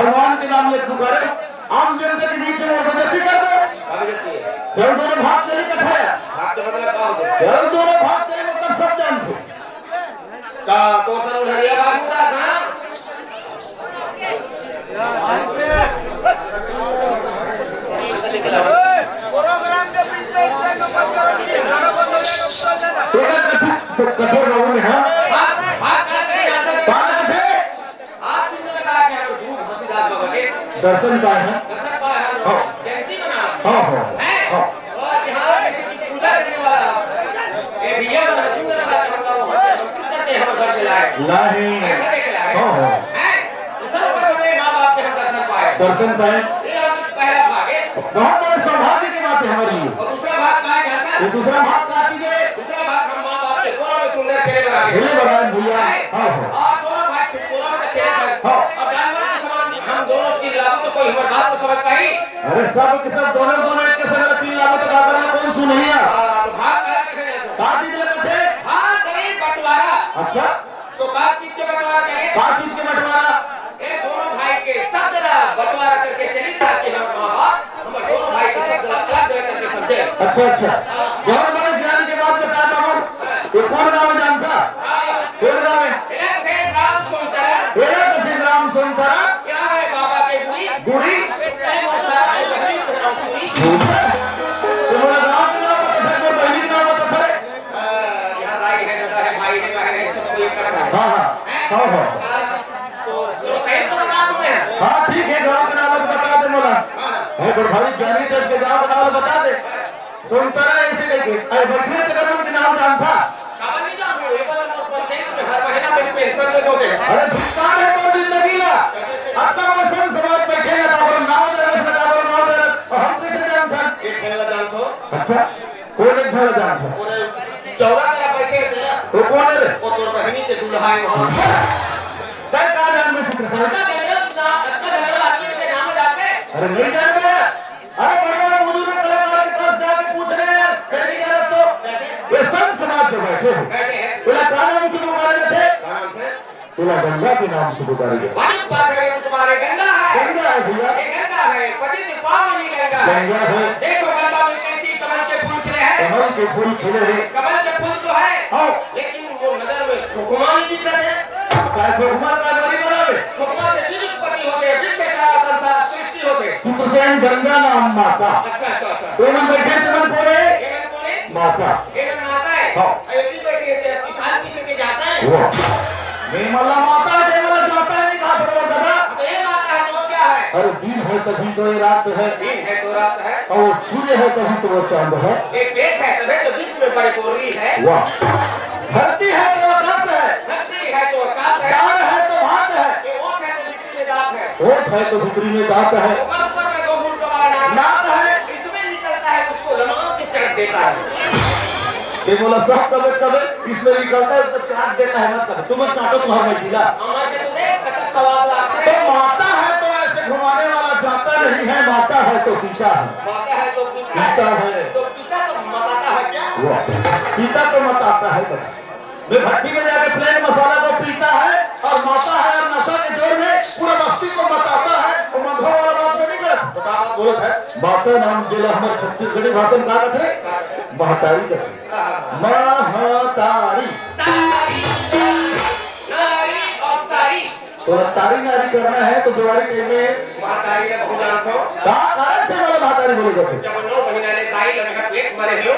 भगवान के नाम ले पुकारे आम जनता के बीच में बेइज्जती कर दो। चल दोनों भाग चले कथा भाग के मतलब क्या होता है? चल दोनों भाग चले मतलब सब जानते का तो सर उधरिया भाग होता था प्रोग्राम के पीछे एक नंबर करेंगे सारा बंद हो जाएगा उसका जाना तो सब कठोर लोगों ने हां भाग करके जाते थे आप इन लगा के हम दूर हसीदार बाबा के दर्शन पाए हैं जयंती मना हां और यहां किसी की पूजा करने वाला ए भैया वाला सुंदर लगा के हम लोग मंत्र करते हम घर के लाए नहीं ऐसा देख लाए हैं उधर ऊपर में मां बाप के हम दर्शन पाए ये हम पहला भाग है बहुत बड़े सौभाग्य की बात है हमारी और दूसरा भाग कहां जाता है दूसरा भाग कहां कीजिए दूसरा भाग हम मां बाप के कोरा में सुंदर खेले बना भैया हां और दोनों भाग कोरा में खेले कर अब जानवर के समान हम दोनों चीज लागू तो कोई हमारी बात को समझ पाई अरे सब के सब दोनों एक के संग चीज लागू तो का करना कोई सुन नहीं है तो भाग कहां कैसे जाते का चीज लेते थे हां गरीब बंटवारा अच्छा तो का चीज के बंटवारा चाहिए का चीज के बंटवारा ए दोनों भाई के शब्द बंटवारा करके चली ताकि हम मां बाप हम दोनों भाई के शब्द अलग करके समझे अच्छा बहुत बड़े ज्ञान के बात बताता हूं ये कौन गांव जानता कौन गांव है एक थे ग्राम सोनतरा क्या है बाबा के गुड़ी तुम्हारा गांव के नाम पता था बहनी के नाम पता था यहां दाई है दादा है भाई है बहन है सबको एक करना है हां तो सही तो बता तुम्हें हां ठीक है गांव का नाम बता दे मोला है प्रभावित ज्ञानी जब के गांव का नाम बता दे सोनतरा ऐसे कह के अरे बैठने तक हम के नाम जान था कावन नहीं जान ये वाला पंचायत में हर महीना में पेंशन दे दोगे अरे भुगतान है तो जिंदगी ला अब तक वो सब समाज बैठेगा तो नाम दे बता दो नाम दे और हम कैसे जान था एक खेला जान तो अच्छा कौन एक झगड़ा जान था पूरे चौरा तेरा बैठे थे वो कौन है रे वो तोर बहनी के दूल्हा है वहां काय का जान में चुप रहा का धंधा आदमी के नाम जाते अरे नहीं जान में अरे बड़े बुजुर्ग कलाकार के पास जाके पूछ रहे हैं नहीं जान तो ये संत समाज जो बैठे हैं बोला का नाम से पुकारे थे बोला गंगा के नाम से पुकारे गए बड़ी बात है तुम्हारे गंगा है भैया ये गंगा है पतित पावनी गंगा है देखो गंगा में कैसी कमल के फूल खिले हैं कमल के फूल खिले हैं कमल के फूल तो है लेकिन वो नजर में खुखमा नहीं दिख रहे काय खुखमा का बड़ी बनावे खुखमा से जीवित पति होते विश्व का संसार सृष्टि होते सुप्रसेन गंगा नाम माता अच्छा तो मन बैठे थे मन कोने माता ये माता है अयोध्या बैठे थे किसान किसे के जाता है वो निर्मला माता है निर्मला जाता है नहीं कहा पर दादा तो ये माता है तो क्या है अरे दिन है तभी तो ये रात है दिन है तो रात है और सूर्य है तभी तो वो चांद है एक पेट है तभी तो बीच में परिपूर्णी है वाह धरती है तो आकाश है धरती है तो आकाश है दान है तो भात है ये ओठ है तो भितरी में दांत है ओठ है तो भितरी में दांत है ऊपर में दो फूल का नाक है इसमें निकलता है उसको लगा के चढ़ देता है ये बोला सब कबे इसमें निकलता है तो चाट देता है मत कर तुम चाटो तुम्हारा नहीं दिला हमारे के तो देख कतक सवाल आते तो माता है तो ऐसे घुमाने वाला चाहता नहीं है माता है तो पिता है माता है तो पिता है तो पिता तो मताता है क्या पिता तो मताता है मैं भट्टी में जाके प्लेन मसाला को पीता है और माता है और नशा के जोर में पूरा बस्ती को मचाता है और मधो वाला बात नहीं करता तो बात बोलत है माता नाम जिला हमारे छत्तीसगढ़ी भाषा का कहते महतारी कहते महतारी तो तारी नारी करना है तो दिवाली टाइम में महतारी का बहुत जानते हो का कारण से वाला महतारी बोले जाते जब 9 महीने ने दाई लगा पेट मरे हो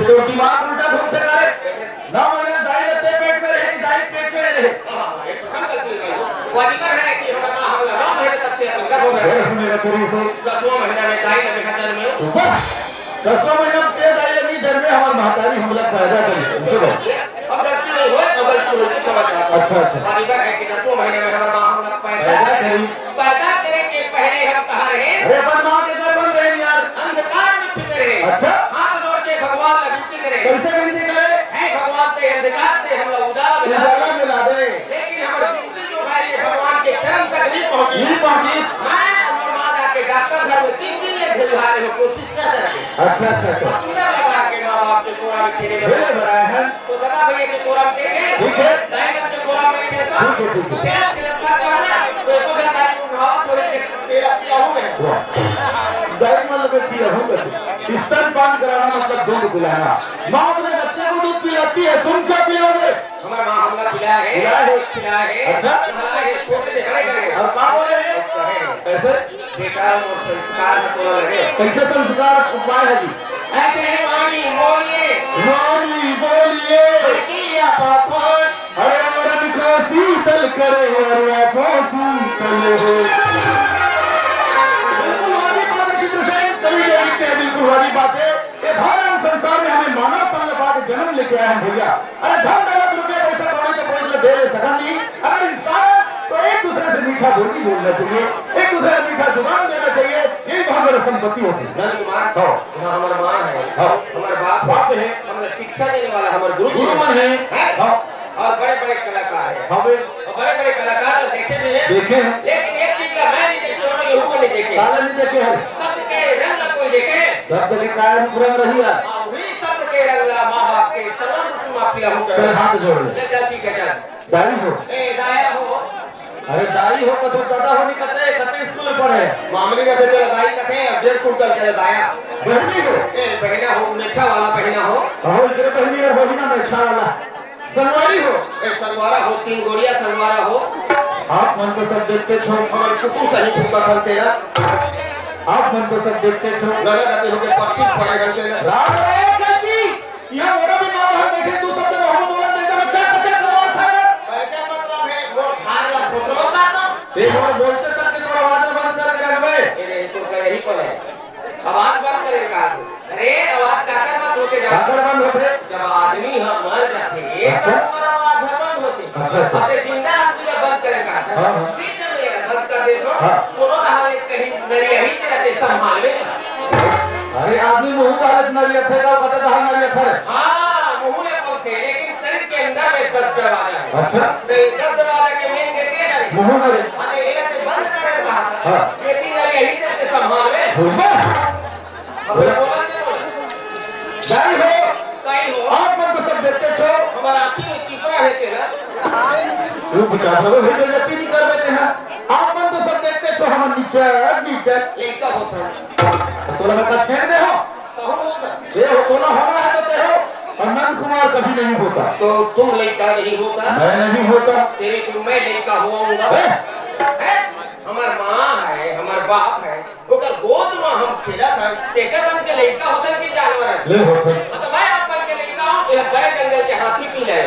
तो दिमाग उल्टा घूम से करे 9 महीने दाई लगते पेट में रहे दाई पेट में रहे हां ये तो कम गलती है वो अधिकार है कि हमारा हमला 9 महीने तक से गर्भ में रहे मेरा पूरी से 10वां महीना में दाई लगा जन्म में 10वां महीना में दाई लगी जन्म में हमारी महतारी हमला पैदा करी सुनो अब गलती नहीं हो तो गलती हो तो समझ आता अच्छा परिवार है कि 10वां महीने में हमारा मां हमला पैदा करे के पहले हम कहा रहे अरे अपन मां के गर्भ में रहे यार अंधकार में छिपे रहे अच्छा हाथ जोड़ के भगवान से विनती करे कैसे विनती करे है भगवान से अंधकार से हम लोग उजाला मिला दे लेकिन हमारी जिंदगी जो है ये भगवान के चरण तक नहीं पहुंची मैं और मां जाके डॉक्टर घर में 3 दिन ले भिजवा रहे हो कोशिश कर रहे अच्छा अंदर लगा के मां बाप के कोरा में खेले भराए हैं तो दादा भैया के कोरा में देखे ठीक है दाई बच्चे कोरा में खेलता ठीक है खेलता तो है तो दाई को कहावत होई देख तेरा पिया हूं मैं गाय मतलब पिया हूं मैं स्तनपान कराना मतलब दूध पिलाना। माँ अपने बच्चे को दूध पिलाती है, तुम क्या पिलाओगे? हमारा माँ हमला पिलाया है। अच्छा नहलाया है, छोटे से बड़े करे और क्या बोले हैं? कैसे बेटा वो संस्कार है तो लगे कैसे संस्कार उपाय है जी? ऐसे है वाणी बोलिए किया पापन अरे औरत को शीतल करे और आंखों शीतल हो। बिल्कुल वाली बात है चित्रसेन, कवि जो लिखते हैं बिल्कुल वाली बात है। ये भारत संसार में हमें मानव तन लगा के जन्म लेके आए हैं भैया। अरे धन दौलत रुपये पैसा कौड़ी तो कोई दे सकता नहीं। अगर इंसान तो एक दूसरे से मीठा बोली बोलना चाहिए, एक दूसरे से मीठा जुबान देना चाहिए, यही बहुत बड़ी संपत्ति होती है। नंद कुमार यहाँ हमारा माँ है, हमारा बाप है, हमें शिक्षा देने वाला हमारे गुरुजी है और बड़े बड़े कलाकार है। बड़े बड़े कलाकार तो देखे भी हैं, लेकिन एक चीज का मैं नहीं देखी हूँ, ये हुआ नहीं देखे, नहीं देखे हैं। शब्द के रंग ना कोई देखे, शब्द के कारण पूरा रही है। वही शब्द के रंग ला माँ बाप के सर्वं रूप माफी ला हूँ। चल हाथ जोड़ ले। चल ठीक है चल। दाई हो। दाया हो। अरे दाई हो तो दादा हो नहीं कते कते स्कूल में पढ़े। मामले का तो तेरा दाई कथे अब 1.5 कुंटल के दाया। बहनी हो। बहना हो मेछा वाला बहना हो। इधर बहनी और होगी ना मेछा वाला। संगवारी हो। संगवारा हो 3 गोड़िया संगवारा हो। आप मन को सब देखते छो। हमारे कुकू सही फूका खलते ना। आप मन को सब देखते छो। लगा जाते हो के पक्षी फरे खलते ना। राम रे कच्ची यहाँ मोरा भी माँ बाहर बैठे तू शब्द मोहम्मद बोला देखता बच्चा बच्चा कमाल था। क्या मतलब है वो धार ला खोचलो का तो। ये मोर बोलते तक के तोरा आवाज बंद कर के रख बे। ये तो का यही पर है। आवाज बंद करेगा। अरे आवाज काकर मत होके जा। काकर बंद होते। जब आदमी हम मर जाते तो आवाज बंद होती। अच्छा। अब जिंदा आदमी बंद करेगा। बीच में बंद कर दे तो दोनों हाल कहीं नरिया ही रहते संभाल में का। अरे आदमी मुंह हालत नरिया थे का पता था नरिया थे। हां मुंह ने बोलते लेकिन शरीर के अंदर में दर्द दरवाजा है। अच्छा। दर्द दरवाजा के मेन गेट क्या है? मुंह नरे। अरे ये से बंद करेगा। हां लेकिन नरिया ही रहते संभाल में। अब बोलते जाई हो कहीं हो आप मन तो सब देखते छो। हमारा आँखी में चिपरा है तेरा। तू बचा लो भेजो जति नहीं कर देते हैं। आप मन तो सब देखते छो हम नीचे लेका होता तोला मैं का छेड़ दे हो कहूं होता ये हो तोला होना है तो ते हो। और नंद कुमार कभी नहीं होता। तो तुम लड़का नहीं होता। मैं नहीं होता। तेरे को मैं लड़का हुआऊंगा। हमार माँ है हमार बाप है ओकर गोद में हम खेला था तेकर बन के लड़का होता कि जानवर ले होता तो मैं आप बन के लड़का हूं ये बड़े जंगल के हाथी पी ले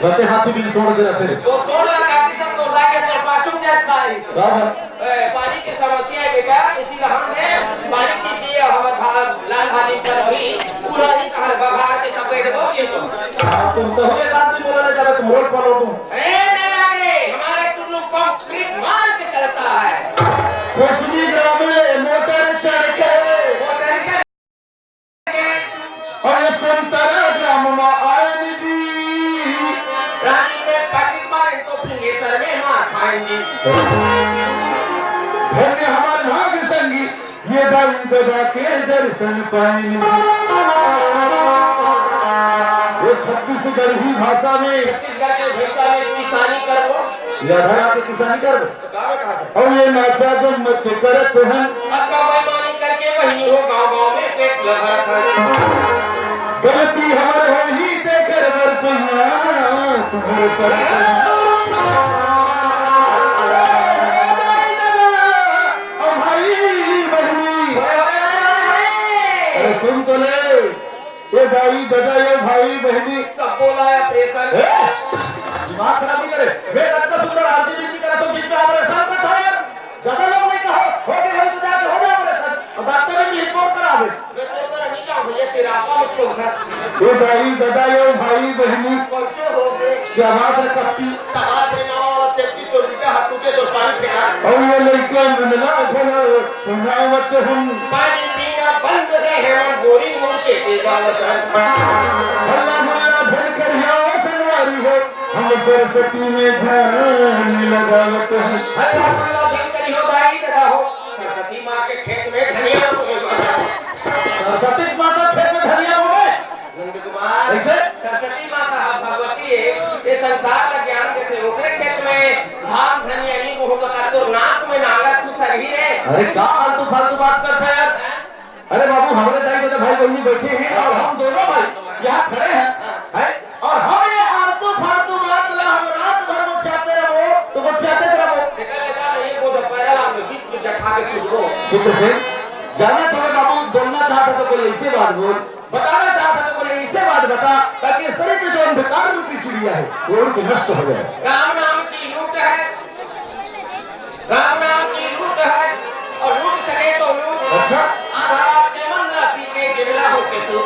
बते हाथी भी छोड़ दे रहे थे तो छोड़ ला काटी सब तो लाके तो पाछुम जाता है। पानी की समस्या है बेटा इसी रहन दे पानी की चाहिए हमार लाल भाजी पर भी पूरा ही कहां बघार के सब बैठ गो ये सो तुम तो हुए बात नहीं बोला जब तुम रोड पर हो तुम। अरे नहीं लगे हमारे टुल्लू कंक्रीट मार के चलता है। कोसमी ग्राम में मोटर चढ़ के और संतरा ग्राम में आए दी रानी में पैकेट मारे तो फिंगे सर में मार खाएंगी। धन्य हमारे भाग संगी ये दाई दबा के दर्शन पाएंगे। ये छत्तीसगढ़ की भाषा में छत्तीसगढ़ के भाषा में किसानी करबो या धरा के किसानी कर गाँव में कहा और ये नाचा जब मत करत हैं अक्का बेईमानी करके वही हो गांव में पेट भरा था। गलती हमार हो ही देकर बरपैया तुम्हारे पर भाई बहनी अरे सुन तो ले ये दाई दादा ये भाई बहनी सब बोला है प्रेशर दिमाग खराब नहीं करे। वे इतना सुंदर आरती विनती करे तो बीच में ऑपरेशन का था यार ज्यादा लोग नहीं कहो हो गए तो जाके हो जाए ऑपरेशन और डॉक्टर ने रिपोर्ट करा दे मैं तो कर नहीं जाऊं भैया तेरा आपा में छोड़ था। ये दाई दादा ये भाई बहनी कौन हो गए क्या बात है कपटी समाज रे नाव वाला सेफ्टी तो रुका हाथ टूटे तो पानी फेंका और ये लड़के मिलना भला सुनावत हम पानी पीना बंद है हेमन बोरी मुंह से गावत है अल्लाह माया धन कर संगवारी हो हम सरस्वती में ध्यान लगावत हैं। अल्लाह माया धन करी हो दाई दादा हो सरस्वती मां के खेत में धनिया सरस्वती मां का खेत में धनिया बोले नंद कुमार ऐसे सरस्वती मां का भगवती है ये संसार का ज्ञान देते ओकरे खेत में धान धनिया नहीं होगा तो नाक में नागा अरे क्या फालतू फालतू बात करता है यार। अरे बाबू हमारे दाई तो भाई बहनी बैठे हैं और हम दोनों भाई यहाँ खड़े हैं और हम ये फालतू फालतू बात ला हम रात भर मुखियाते रहो तो मुखियाते रहो चित्र से जाना तुम्हें बाबू बोलना चाहता तो कोई ऐसे बात बोल, बताना चाहता तो कोई ऐसे बात बता ताकि शरीर में जो अंधकार रूपी चिड़िया है वो उनकी नष्ट हो जाए। राम नाम की लूट है, राम नाम की लूट है और लूट सके तो लूट। अच्छा आधा के मन ना पी के गिरला हो के सूट।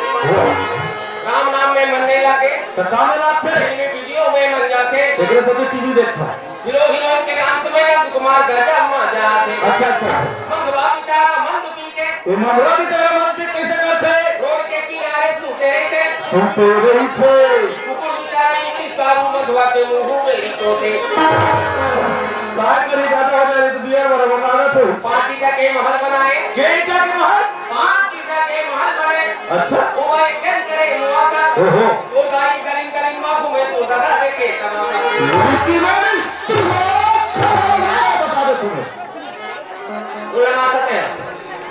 राम नाम में मन नहीं लागे तो काम लाते फिल्मी वीडियो में मन जाते। देखने से भी टीवी देखता हीरो हीरोइन के नाम से मैं नंद कुमार गजा मजा थे। अच्छा अच्छा मंगवा बेचारा मंद पी के ये मंगवा बेचारा मंद कैसे करते रोड के किनारे सूते रहते सुनते रही थे कुकुर बेचारा इंग्लिश दारू मधुआ के मुंह में तो थे। बात करी जाता हो मेरे तो बियर बराबर लगा थे 5 ईटा के महल बनाए। के ईटा के महल 5 ईटा के महल बने। अच्छा वो मैं क्या करे मुआसा ओहो तो गाड़ी गलिंग गलिंग मां घूमे तो दादा देखे तमाशा। की मारी बता दे तुम्हें उलमा कहते हैं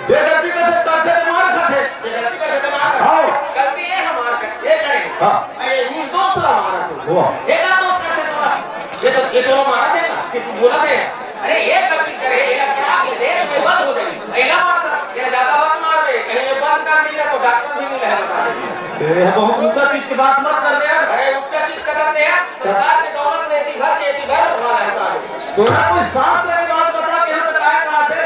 जे गलती करते तो मार खाते ये गलती करते तो मार कर आओ गलती है हमार का ये करें। हां अरे इन दूसरा मारा तू हुआ एक दोस्त करते तो ये दोनों मारा थे ना कि तू बोला थे अरे ये गलती करे ये क्या के देश में बंद हो गई पहला मारता ये ज्यादा मत मार बे कहीं ये बंद कर दी तो डॉक्टर भी नहीं है बता दे। ये बहुत ऊंचा चीज की बात मत कर दे यार। अरे ऊंचा चीज करते हैं सरकार की दौलत लेती भर वाला रहता है। तोरा कोई शास्त्र की बात बता के हम बताए कहां थे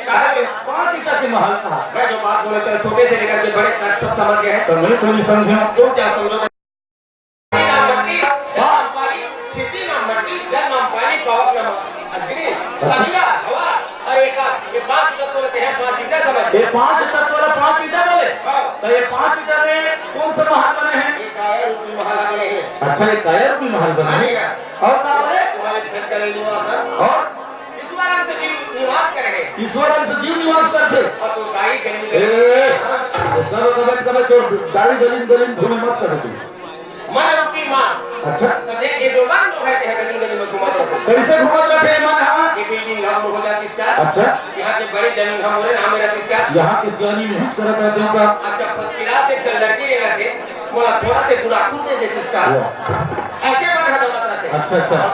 कहा 5 ईटा के महल कहा। मैं जो बात बोले थे छोटे से लेकर के बड़े तक सब समझ गए हैं। तो मैं थोड़ी समझा तुम क्या समझोगे? मट्टी जन्म पानी छिटी ना मट्टी जन्म पानी पावक ना अग्नि समीरा हवा और एक ये 5 तत्व लेते हैं 5 ईटा समझ। ये 5 तत्व वाला 5 ईटा बोले हाँ। तो ये 5 ईटा में कौन सा महल बने हैं? एक काया रूपी महल बने हैं। अच्छा ये काया रूपी महल बने हैं और क्या बोले तुम्हारे छत करे निवास और ईश्वरन से जीव निवास करेंगे ईश्वरन से जीव निवास करते और तो गाई गली ए सब कबे तो गाड़ी गलिन घूमे मत कर तू मन रूपी मां। अच्छा सदे ये जो मन जो है गली में घुमाते रहते कैसे घूमत रहते हैं मन हां ये बिल्डिंग हम हो जाती इसका। अच्छा यहाँ के बड़ी जमीन हम हो रहे नाम मेरा किसका यहाँ की सियानी में हिच करत रहते हो का। अच्छा फसकिला से चल लड़की लेगा थे मोला थोड़ा से गुड़ा खुर दे देती इसका ऐसे मन है दौलत रहते। अच्छा अच्छा और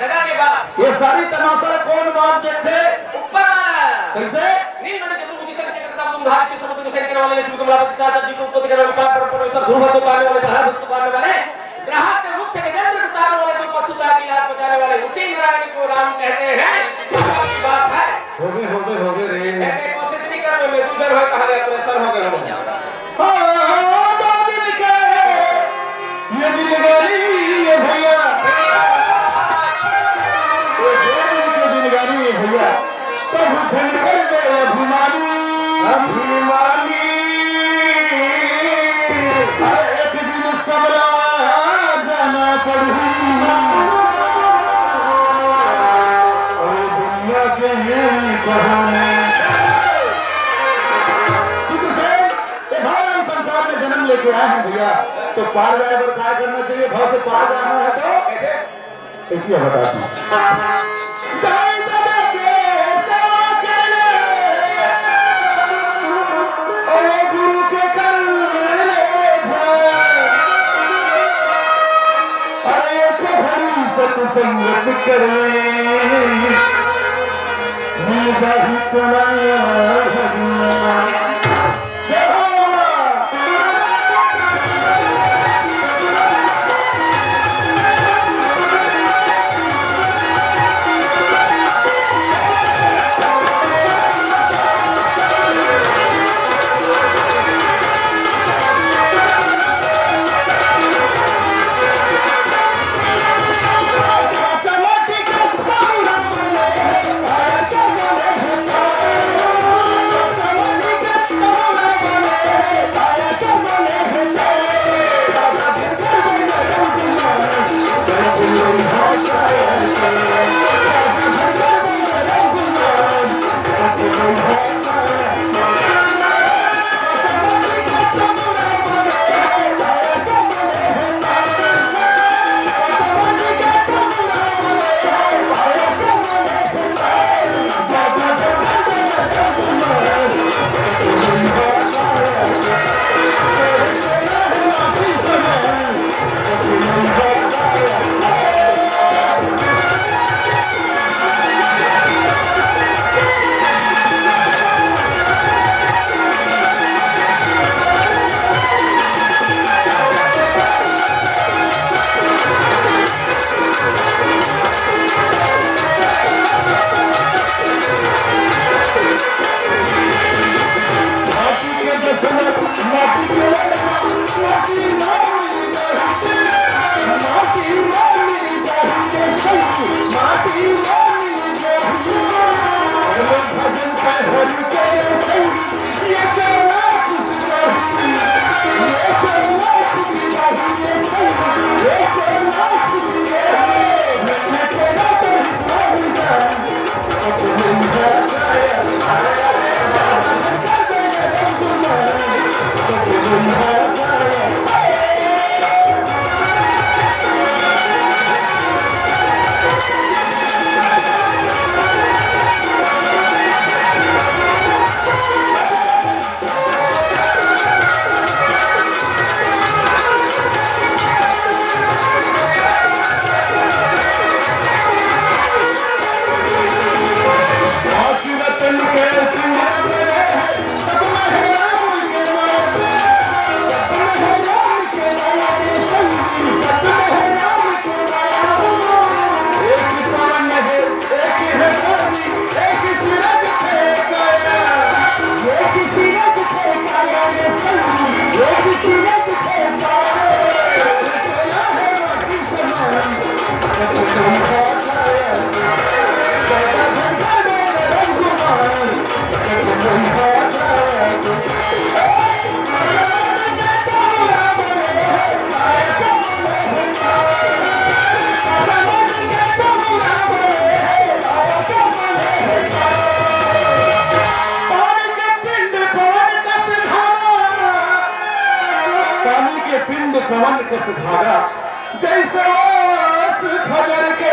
दादा के बाप ये सारी तमाशा कौन बाप देखते ऊपर वाला कैसे नील मणि चतुर्भुज से करता तुम धार से समुद्र से करने वाले लक्ष्मी कमला बख्शा जी को उत्पत्ति करने वाले पर सब धूम तो पाने वाले पहला भक्त पाने वाले ग्राहक के मुख से गजेंद्र उतारने वाले जो पशुता की लात बचाने वाले उसी नारायण को राम कहते हैं। आपकी बात है हो गए रे कहते कोशिश नहीं कर मैं दूसर हो कहा गया परेशान हो गए हां दादी लिखे ये जिंदगानी ये भैया ये जिंदगानी भैया प्रभु छन कर दे अभिमानी एक दिन सबला जाना पड़ू और दुनिया के ये कहने संसार में जन्म लेके आए हैं भैया तो पार जाए पर क्या करना चाहिए भाव से पार जाना है तो कैसे एक ही बताती गुरु के कर सत्संगत करे मैं जाहि के पिंड पवन कस धागा, जैसे वास खजर के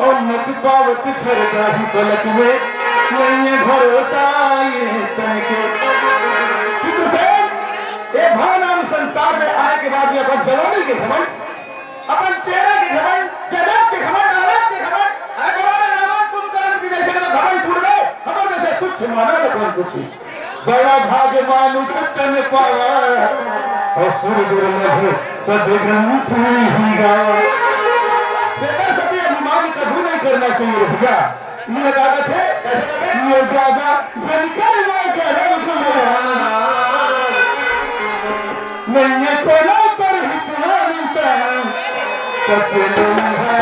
और नक पावत सरदा ही पलक में, नहीं भरोसा ये तन के। चित्र से ये भावनाम संसार में आए के बाद में अपन जवानी के घमंड, अपन चेहरा के घमंड, जगत के घमंड, औलाद के घमंड, अरे बड़ा नाम कुंभकर्ण की जैसे का घमंड टूट गए, हम जैसे तुच्छ माना न कौन कुछ। बड़ा भाग्य मानुष तन पावा, असुर दुर्लभ सदग्रंथ ही गावा। बेटा सत्य अभिमान कभी नहीं करना चाहिए भैया। ये कागज है, ये ज्यादा जनकर वो करम सुनार, नहीं कोना पर हितना मिलता, कचरे है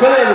चले।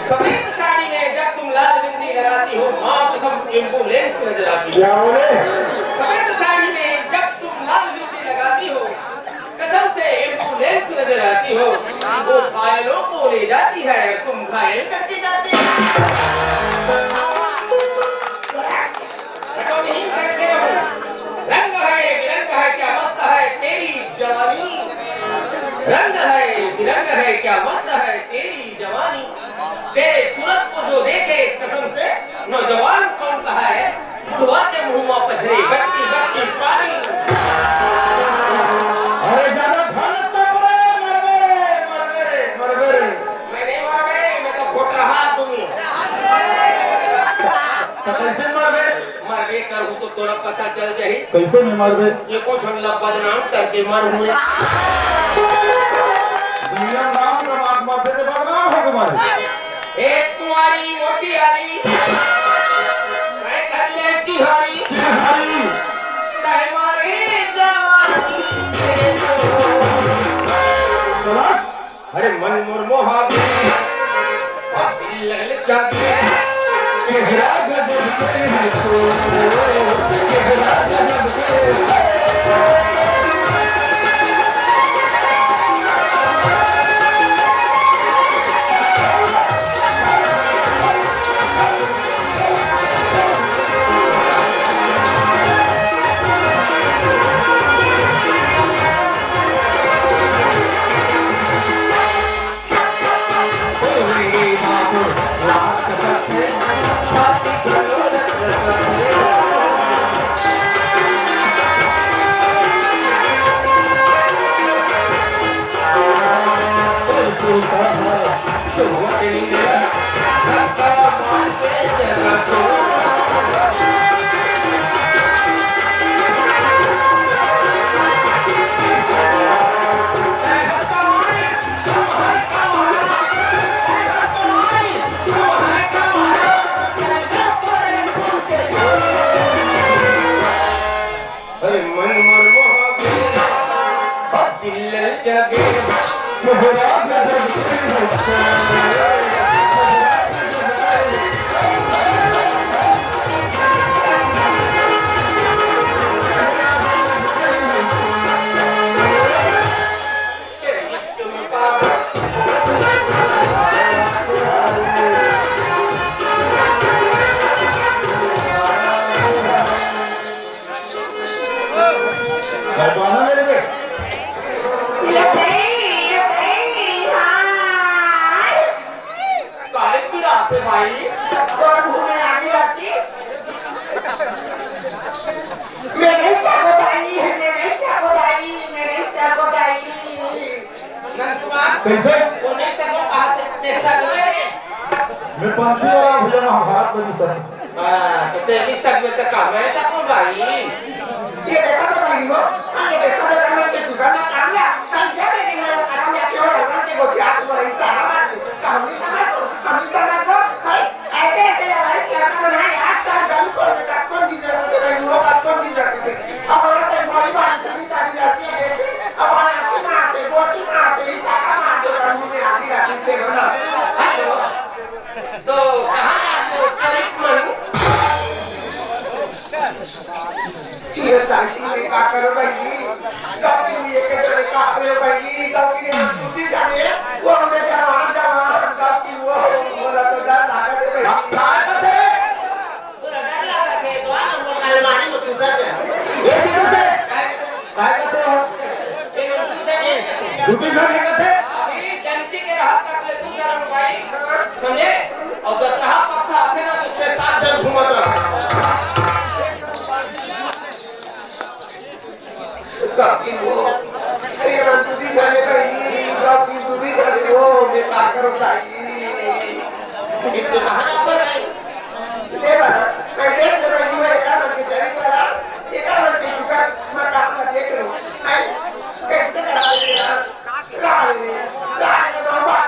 सफेद साड़ी में जब तुम लाल बिंदी लगाती हो, माँ कसम एम्बुलेंस नजर आती है। क्या बोले? सफेद साड़ी में जब तुम लाल बिंदी लगाती हो, कसम से एम्बुलेंस नजर आती हो। वो घायलों को ले जाती है, तुम घायल करके जाते हो। रंग है बिरंग है क्या मस्त है तेरी जवानी, रंग है बिरंग है क्या मस्त है तेरी जवानी। तेरे सूरत को जो देखे कसम से नौजवान कौन कहा है, बुढ़वा के मुंह में पछरे बट्टी बट्टी पानी। अरे ज्यादा खालत तो पड़े मर मेरे तोरा पता चल जाही कैसे में मर गए ये को छल्ला बदनाम करके मर हुए दुनिया नाम का मार मारते थे बदनाम हो गए मारे एक कुंवारी मोटी आली मैं कर ले चिहारी तय मारे जवानी अरे मन मोर मोहा गए और दिल लगल जागे चेहरा गजब के है तो चेहरा गजब के कैसे मैं पंथी वाला भजन भारत में सर तो तेरी तक में तक मैं ऐसा कौन भाई ये देखा तो भाई वो ये देखा तो मैं के दुकान में काम या कल जब नहीं मैं आराम या क्यों रहा के वो चाट को रही सारा हमने समझ को भाई ऐसे ऐसे आवाज क्या बनाए आजकल गली पर में कौन गुजरत है भाई लोग कौन गुजरत है अब और से बड़ी बात सभी सारी जाती है अब और आके मारते बोटी मारते साका मारते और मुझे आती आती से बना हेलो तो कहां आपको शरीफ मन ये ताशी में का करो भाई कभी ये के चले का करो भाई कभी ने सुधी जाने वो हमें जवान कभी वो बोला तो डर लगा से भाई काय कथे पूरा डर लगा के तो आना वो अलमारी में घुसा जा ये किधर से काय कहते हो ये मन से दूसरी जगह कथे अभी जनती के राहत तक ले तू जरा भाई समझे और दसरा पक्ष आथे ना तो 6-7 जन घूमत रहा कभी वो ये मन सुधी जाने भाई कभी सुधी जाने वो मैं का करो भाई इसको कहां जाते भाई ले बता मैं देख ले भाई ये का मन के चरित्र रहा ये का मन के दुकान मैं काम ना देख लो आई कैसे करा ले यार राले तो बात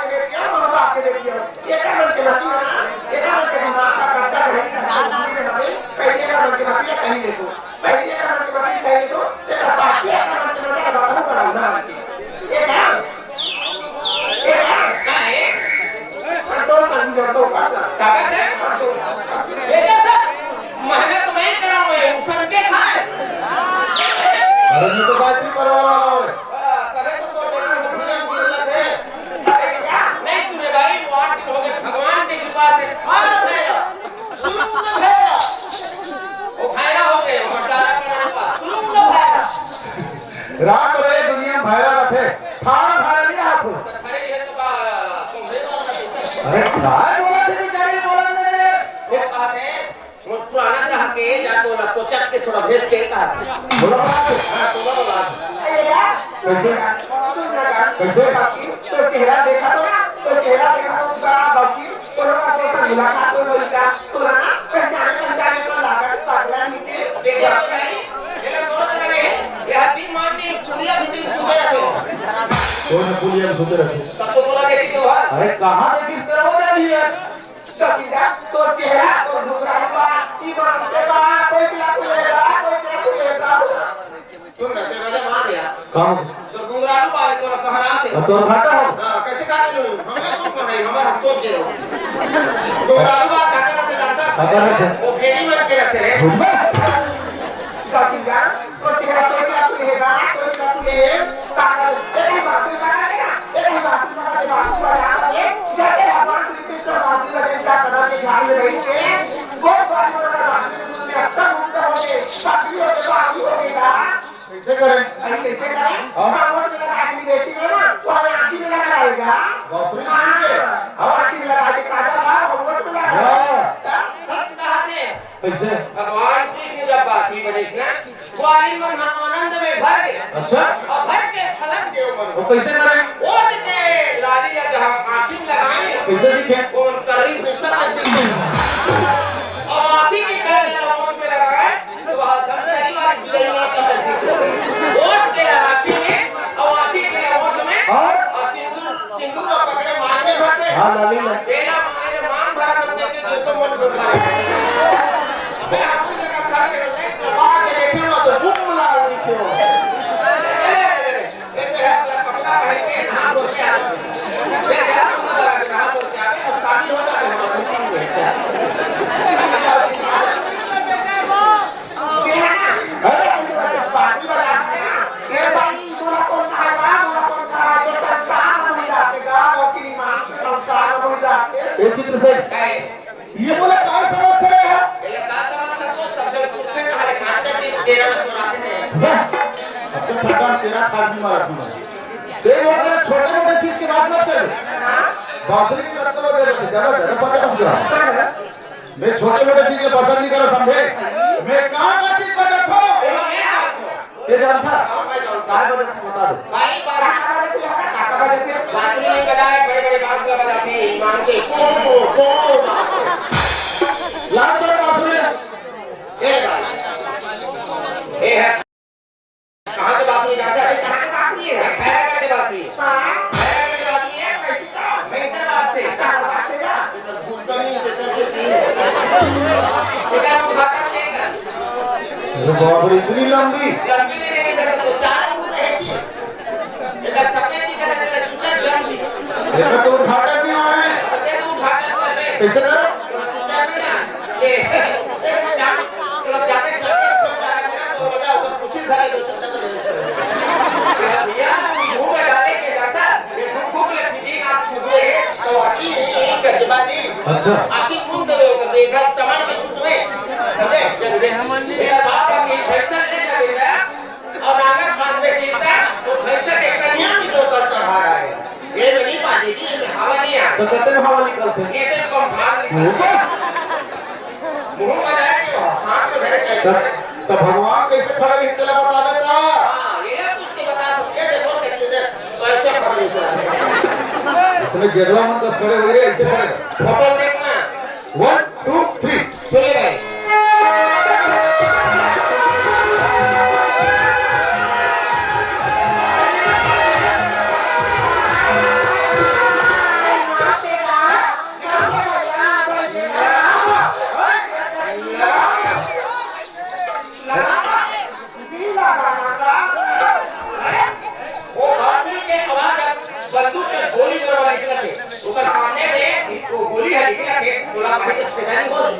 के देखियो ये का मन के मसीह ना ये का मन के दिमाग का करता है पहले का मन के मसीह कहीं ले तो पहले का मन के मसीह कहीं तो तेरा पाछे का मन के मसीह बताओ पड़ा ना ये क्या काय तो तंगी जो तो का काका से ये क्या मेहनत मैं कराऊं ये उसन के खाए अरे ये तो बातचीत करवा वाला हो तबे तो देखो भूलिया गिरला थे नहीं सुने भाई वो 8 दिन हो गए भगवान के कृपा से खाना खाया सुलूक खाया वो खायरा हो गए मटारा के पास सुलूक खाया रात रहे दुनिया में भैरा रखे खाना खाना नहीं हाथ तो खड़े रहे तो का तुम्हें अरे काय बोला थे बेचारे बोला ने वो कहते वो पुराना ग्रह के जातो ना तो चट के थोड़ा भेज के कहा बोला बात हां तो बोलो बात कैसे कैसे तो चेहरा देखा तो बाकी तो ना तो मुलाकात तो लड़का तो ना पहचाने तो लागत पागला नीचे देख ये सोते रहते। तब तो बोला देखी तो है। अरे कहाँ देखी तेरा हो जा रही है? कविता तो चेहरा तो डुबरा ईमान से बाहर कोई चला खुलेगा सुन ना ते मजा मार दिया काम तो गुंगरालू बाले तो सहरा थे तो घाटा हो। हां कैसे काटे लो हमने कुछ नहीं हमारा सोच के गुंगरालू बात काका रहते जानता वो फेरी में के रहते रे कविता तो चेहरा तो चला खुलेगा पागल तेरी बात लगा देगा तेरी बात लगा दे बात बना दे जैसे भगवान श्री कृष्ण बांसुरी बजाने का कदम के झाड़ में बैठ के गोल बारी बना बांसुरी में अक्सर मुक्त होके बाकी होके बाकी होगा कैसे करें? अरे कैसे करें? वोट में लगा आदमी बेचेंगे ना तो हमें आँखी में लगा डालेगा बांसुरी में हम आँखी में लगा दे काजा ला हम वोट में लगा सच कहा थे कैसे? भगवान कृष्ण जब बांसुरी बजाई ना ग्वाली मन आनंद में भर गए अच्छा और भर के छलक देव मन वो कैसे करें? वोट के लाली या जहां आँखी में लगाएंगे कैसे दिखे? वो करीब में सब दिखेगा और आँखी के करने वोट में लगाए तो वह धमतरी वाली विजय माता वोट के आँखी में और आँखी के वोट में और सिंदूर और पकड़े मांग में भरते हाँ लाली ला बेला मांगे ने मांग भरा करते के तो मन में भरा अबे हम जगह खा के नहीं बाहर के देखे ना तो बुम ला दिखे हो ये तेरा कपड़ा पहन के नहा धो के आ ये क्या तुम लगा के नहा धो के आवे और शादी हो जाए हमारी मीटिंग में अरे बाकी बताते हैं ये भाई दूल्हा कौन सा है ये संसार में जातेगा बाकी नहीं मानते संसार में जाते ये चित्र से ये बोला क्या समझते रहे हैं? ये बात हमारा तो सब जन सोचते हैं हमारे खाचा जी तेरा में चुराते हैं अब तो ठंडा तेरा खाली मारा तूने। देख वो तेरे छोटे मोटे चीज की बात मत कर। बांसुरी की बात करो जरा जरा पता कुछ करा। मैं छोटे मोटे चीज के पसंद नहीं करो समझे? मैं कहाँ का चीज बजट हो? ये जानता? काय बजट बता दो। भाई काका बजाते हैं बांसुरी नहीं बजाए बड़े-बड़े बांसुरी बजाते हैं ईमान के लाल तो बांसुरी ये है कहाँ के बांसुरी जाता है कहाँ की बात है खैरा के बांसुरी हाँ खैरा के बांसुरी है कैसे का मैं इधर बात से कहाँ बात है ना तो भूल तो नहीं देते थे इधर उठाकर लेकर ये बांसुरी इतनी लंबी लंबी नहीं रहेगी जब तो चार अंगूर रहेगी इधर सफेद दिखा देते चूचा लंबी देखा तो उठाकर नहीं आए तो ते तो उठाकर कर दे कैसे करो? तो चूचा भी ना ये चार तो जाते करके सब जाना ना तो बता उधर कुछ ही धरे दो चूचा तो भैया मुंह में डाले के जाता ये खूब ले पीजी ना छुए तो आकी गजबानी अच्छा आकी मुंह देवे होकर बेघर टमाटर के छुए समझे जल्दी मेरा बाप का के फैसला ले जा बेटा और नागर बांध में गिरता तो फैसला के कन्या की तो कर चढ़ा रहा है ये में नहीं पाजेगी ये में हवा नहीं आ तो कहते हैं हवा निकलते हैं। ये तो कम भाग निकल मुंह में जाए क्यों हाथ में धरे कैसे तो भगवान कैसे खड़े रहे तेला बता देता? हां ये कुछ के बता दो ये देखो कैसे कैसे खड़े हैं इसमें गेरवा मन 10 खड़े हुए ऐसे खड़े। फोटो देखना 1 2 3 चलिए भाई वो बांसुरी के आवाज बंदूक से गोली जोर वाला निकला थे ऊपर सामने में वो गोली है निकला थे गोला मारे तो छेदा नहीं बोले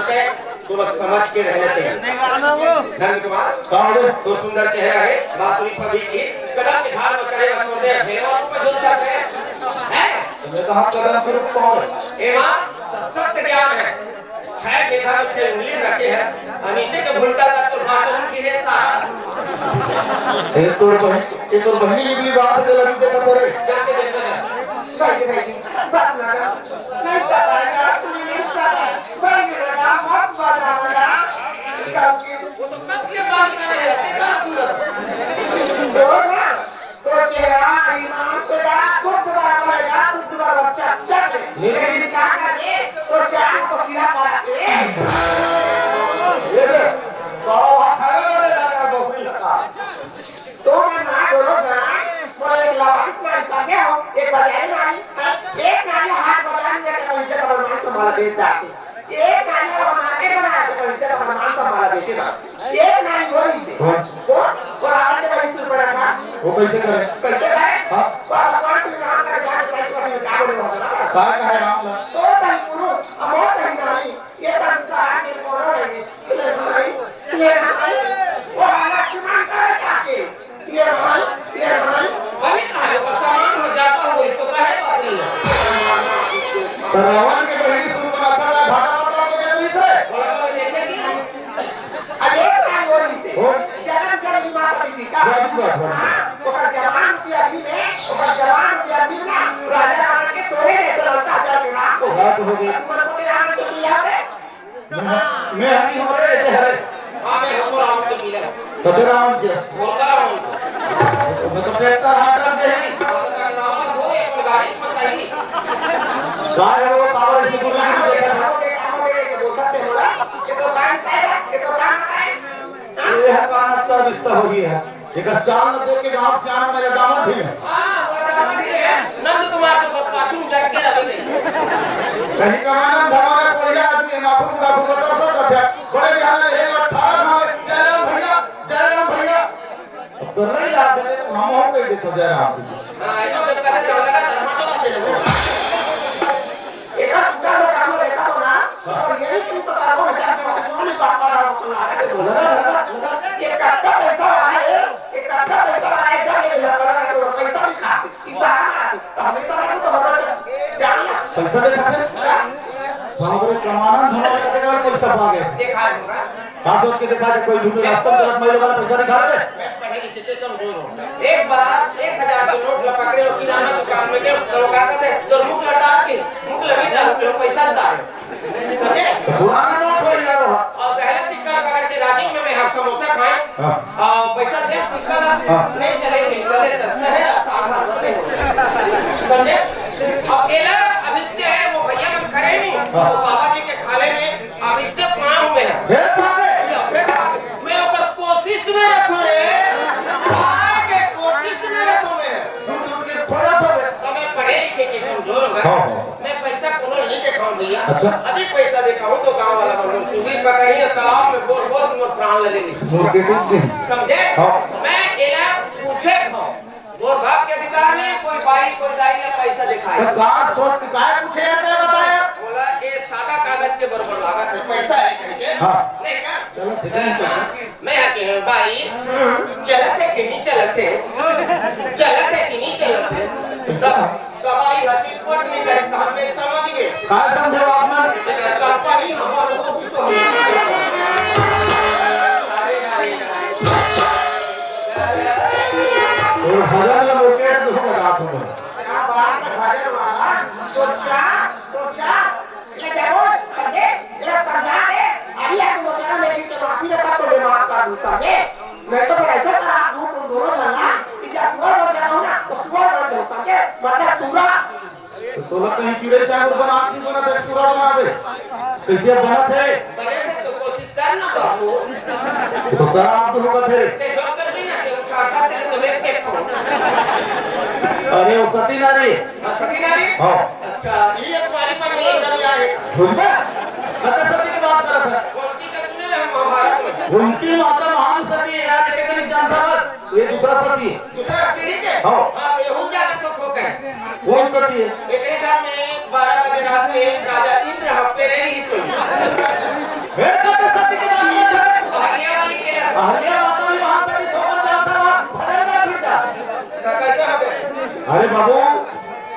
उसे तो बस समझ के रहना चाहिए नंद कुमार कहां तो सुंदर चेहरा है बांसुरी पर भी की कदम के ढाल बचाए बच्चों से भेड़वा ऊपर झूल जाते हैं तुमने कहा कदम के रूप कौन? ए मां सत्य ज्ञान है छह बेधा में छह उंगली रखे है और नीचे के भुलटा का तो भाटन की है सारा ये तो बहनी निकली बात है लगी देखा करे जाके देखो भाई बात लगा नहीं सताएगा तूने नहीं सताया भाई लगा मत बजाना वो तो कब के बात कर रहे हैं देखा सूरत तो चेहरा ईमान से जा खुद बराबरेगा खुद बराबर चक चक लेकिन क्या करे तो चार को कीड़ा मारा के ये दे सारा खाने वाले लगा बकरी का तो मैं ना बोलो ना मैं एक लवाइस वाला बेच डाके एक नानी को मार्केट बनाया तो कहीं चला सामान सब वाला बेचे ना एक नानी गोरी से और आपने बड़ी सुर पड़ा था वो कैसे करे हां बाबा कौन सी नाम कर जाने पैसे वाले में क्या बोले होता काय काय राम ला तो तई पुरो अमोत तई नानी ये तब से आगे बोल रहे ये भाई वो लक्ष्मण करे जाके ये भाई बनी कहां है वो सामान हो जाता हो इसको काहे पाती है तो रावण के बहिनी शुरू में रखा है भाटा मतलब के जल्दी से बोला मैं देखेगी अरे काय गोरी से जगत जगत की बात की का ओकर जवान की अभी में ओकर जवान की अभी में राजा रावण के सोने ने तो लौटा चल के रात हो गई तुम को रावण के मिला रे मैं हनी हो रे ऐसे हरे हां मैं हमको रावण के मिला तो तेरा रावण क्या बोलता रावण मैं तो ट्रैक्टर हाटर दे ही वो तो का रावण हो एक गाड़ी फंसाई गाय वो पावर से दूर नहीं देखा ये है कानस्ता रिश्ता हो गया है जेकर चाल न देख के गांव से आने वाला दामन भी है हां वो रावण ही है नंद कुमार को पाछू झट के रख दे कहीं कमाना धमाना कोई आदमी माफू से बाबू को तो सब रखा बड़े बिहार में 18 मारे जयराम भैया तो नहीं लाते हम हो गए देखो जयराम हां ये तो कहते चल लगा टमाटो का चलो एक का काम देखा तो ना और ये कि तो कारो में जाके नहीं बात कर रहा हूं लगा ये कट्टा पैसा आए एक कट्टा पैसा आए जब ये लगा तो पैसा भी खा इस बार तो हमेशा मैं तो हो रहा जानिए पैसा देखा थे बाबरे समाना धमाना करके और पैसा पा गए देखा होगा का सोच के देखा कि कोई झूठे रास्ते में गलत महिला वाला पैसा दिखा दे मैं पढ़े लिखे के कमजोर हूं एक बार 1000 के नोट पकड़े और किराना दुकान में गए तो कहता थे तो मुंह लटा के मुंह लगी था फिर पैसा उतार समझे तो पुराना नोट हो यार और पहले सिक्का पकड़ के राजी में मैं समोसा खाए और पैसा दे सिक्का नहीं चलेंगे चले तो शहर सागर बने समझे और एला अविद्य है वो भैया में खड़े नहीं वो बाबा जी के खाले में अविद्य पांव में है फिर पागे मैं ओकर कोशिश में रहूं रे आगे कोशिश में रहूं मैं सुन के पड़ा तो तो मैं पढ़े लिखे के कमजोर होगा मैं पैसा कोनो नहीं देखाऊं भैया अच्छा अधिक पैसा देखाऊं तो गांव वाला बंदो चुगी पकड़ी है तालाब में बोल बोल तुम प्राण ले लेंगे मुर्गे के समझे मैं एला पूछे खाऊं वो बाप के अधिकार में कोई भाई कोई दाई ने पैसा दिखाया तो का सोच के काहे पूछे यार तेरे बताया बोला ये सादा कागज के बराबर लागत है पैसा है कह के हां नहीं क्या चलो ठीक है मैं आके हैं भाई चलते कि नहीं चलते कि नहीं चलते सब सवारी हसी पट नहीं करता हमें समझ गए का समझे आप मन तेरा कंपनी हमारे ऑफिस हो और हजार ला मुर्गे तो होगा रात में क्या बात है वाला तो क्या ये जाओ समझे ये समझा दे अभी आप मोचरा में की तो माफी देता तो बीमार कर दूं समझे मैं तो ऐसे करा दूं तुम दोनों चलना कि जब सुबह हो जाओ ना तो सुबह हो जाओ समझे मतलब सूरा तो लोग कहीं चिड़े चांद बना की बना दे सूरा बनावे कैसे बना थे बने थे तो कोशिश करना बाबू तो सर आप तो होगा थे ते जॉब कर भी ना ते उठाता ते तो मैं फेंक दूं अरे वो सती नारी सती नारी हां अच्छा ये तुम्हारी पर में एकदम यार है झूठा सती सती की बात कर रहा था कौन का सुने रहे महाभारत में उनकी माता महान सती है आज के कनिक जानता बस ये दूसरा सती है दूसरा सीढ़ी के हां ये हो जाता तो ठोक है कौन सती है एक घर में 12 बजे रात में राजा इंद्र हफ्ते ही सोई फिर कब सती की बात मत करे अहल्या वाली के अहल्या माता भी महान सती ठोकर जानता हुआ भरेगा फिर जा कैसे हो गए अरे बाबू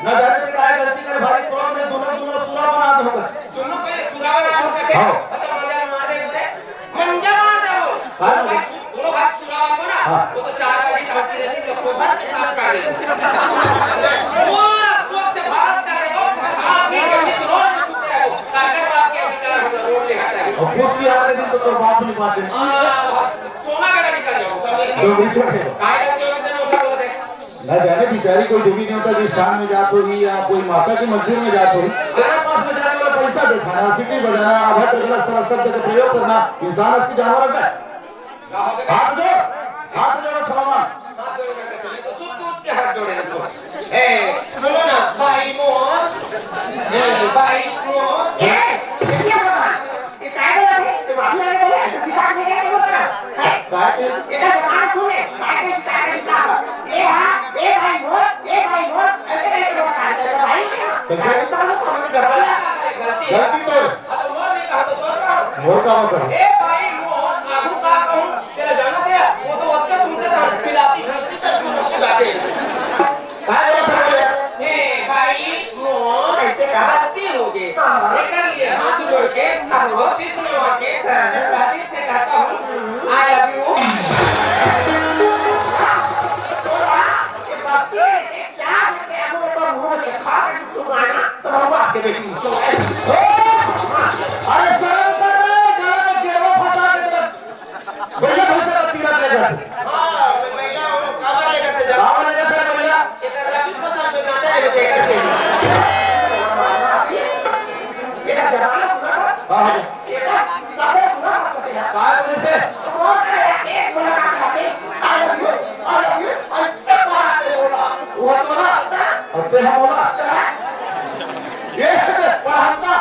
न जाने से काय गलती करे भारी क्रोध में दोनों सूरा बना दो दोनों पहले सुरा बना दो कैसे हाँ। तो मंजा मार दे मंजा मार दे वो हाँ। दोनों भाई सुरा बना हाँ। वो तो 4 बजे धमकी रहती जो कोठा के साथ कर दे पूरा स्वच्छ भारत कर दे आप भी गंदी रोज सुनते रहो काकर बाप के अधिकार हम रोड ले हटा है और कुछ भी आने दिन तो बाप नहीं पाते सोना गड़ा निकल जाओ समझे तो बीच में काय करते हो तो उसे बोलते न जाने बेचारी कोई देवी देवता के स्थान में जात होगी या कोई माता के मंदिर में जात होगी तेरे पास में जाने वाला पैसा दिखाना सीटी बजाना अभद्र गलत शब्द का प्रयोग करना इंसान इसकी जानवर है हाथ जोड़ो क्षमा हाथ जोड़े करके तुम्हें तो सुध दूध के हाथ जोड़े रखो ए सुनो ना भाई मोर कैसे? गलती तो तो मोर नहीं कहा तो तोर कहा मोर का मतलब ए भाई मोर आगू का कहूं तेरा जाना क्या वो तो वक्त सुनते था पिलाती भैंसी पे उसको गाते काय बोला था बोले ए भाई मोर ऐसे कहा? गलती हो गई ये कर लिए हाथ जोड़ के और शीश नवा के तहदीद से कहता हूं आई लव यू अरे शर्म कर रे गला में गेरो फंसा के तेरा भैया भैंसा का तीरथ ले जाते हां मैं महिला हूं काबर ले जाते जब गाँव ले जाते भैया एक रबी फसल में दादा ले जाते करके ये का जमाना सुना हां ये का सबे सुना सकते हैं काय बोले से कौन करे एक मुलाकात करके आई लव यू ऐसे बात बोला वो तो ना अब ते हम बोला ये पढ़ाता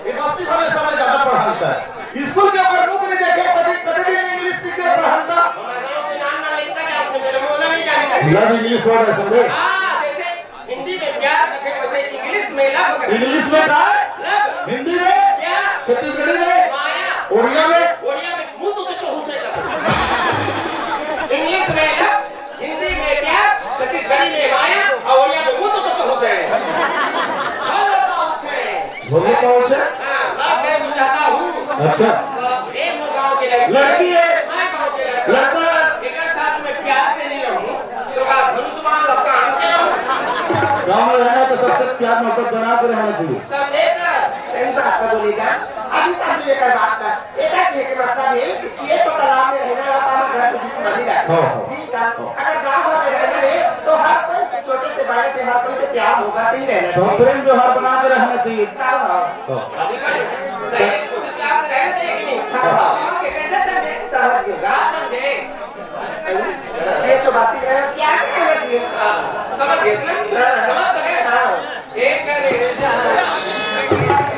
ये मस्ती भरे समय ज्यादा पढ़ाता है स्कूल के प्रमुख ने देखे कभी कभी भी इंग्लिश सीख के पढ़ाता हमारा गांव के नाम में लिखा जाओ से मेरे मोला नहीं जाने का लव इंग्लिश वर्ड है समझे हां जैसे हिंदी में प्यार कहते वैसे इंग्लिश में लव कहते इंग्लिश में क्या है लव हिंदी में प्यार छत्तीसगढ़ी में माया उड़िया में ओडिया में मुंह तो चौहुसरे का इंग्लिश में लव हिंदी में प्यार छत्तीसगढ़ी में माया और ओडिया में मुंह तो चौहुसरे बोले कौन से हां मैं भी चाहता हूं अच्छा एक गांव के लड़की है मैं गांव के लड़का लड़का एक साथ में प्यार से नहीं रहूं तो का धनुष्मान लगता हंसे रहूं गाँव में रहना तो सबसे प्यार मोहब्बत बना के रहना चाहिए सब देखा सही बात का बोलेगा अभी समझिए कर बात का एक है कि मतलब है कि ये तो तालाब में रहने वाला हमारा घर की दुश्मनी है ठीक है अगर गांव में रहना है तो हर कोई से छोटे से बड़े से हर कोई से प्यार होगा ही रहना तो चाहिए प्रेम व्यवहार बना के रहना चाहिए सही उसे प्यार से रहना चाहिए कि नहीं हम के कैसे समझे समझ गए रात समझे ये तो बात ही है प्यार से रहना चाहिए समझ गए ना समझ गए एक करे जा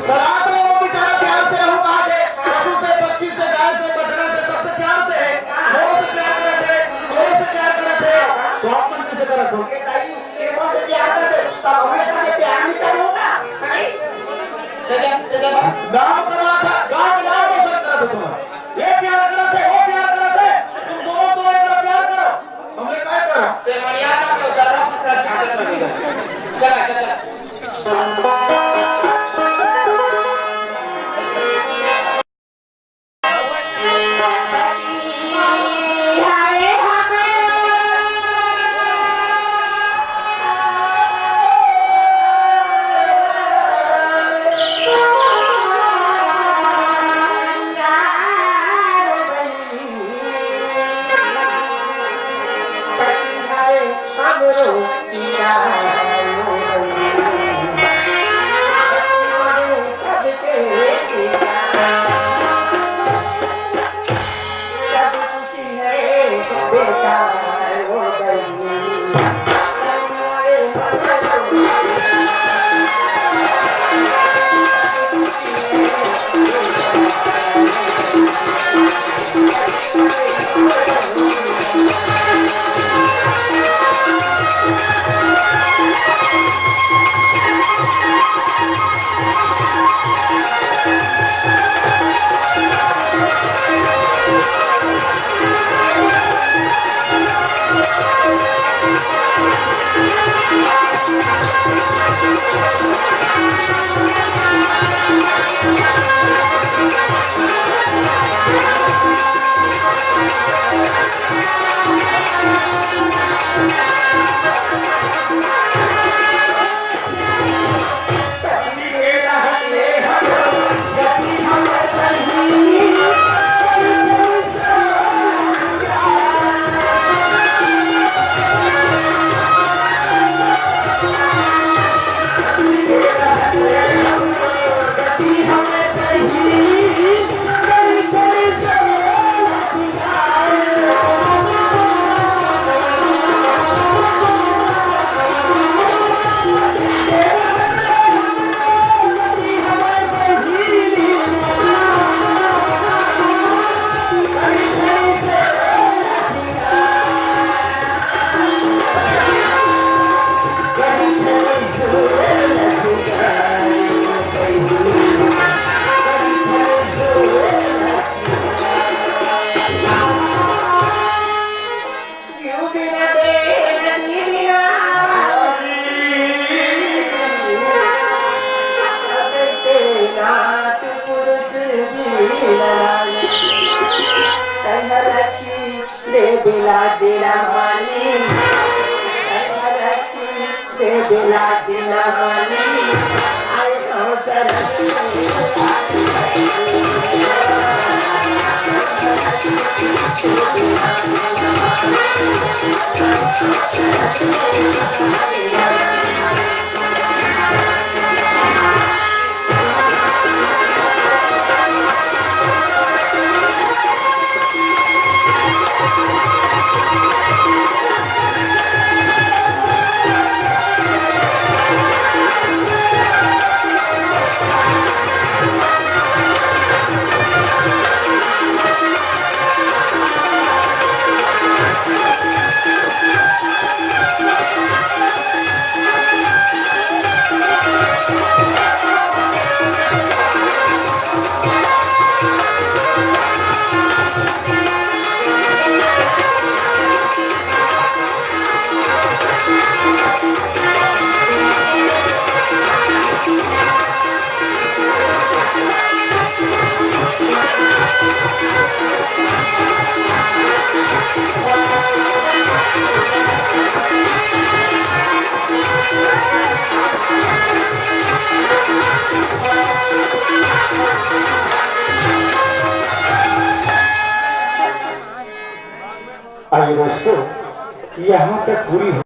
डरा दो वो बेचारा प्यार से रहूं कहा के पशु से पक्षी से गाय से बकरा से सबसे प्यार से है मोर से प्यार करे थे मोर से प्यार करे थे तो आप मन कैसे करे थे ये ताई ये बहुत से प्यार करते तब हमें तो प्यार नहीं करूंगा नहीं दादा गांव कमा था गांव में नाम रोशन करा था तुम ये प्यार करा थे वो प्यार करा थे तुम दोनों तो एक तरह प्यार करो हमें क्या करो ते मर्यादा में दर्रा पत्थर झाड़त रहेगा चला चला बेला जिला मानी दे बेला जिला मानी आए हम सरस्वती आइए दोस्तों, यहाँ तक पूरी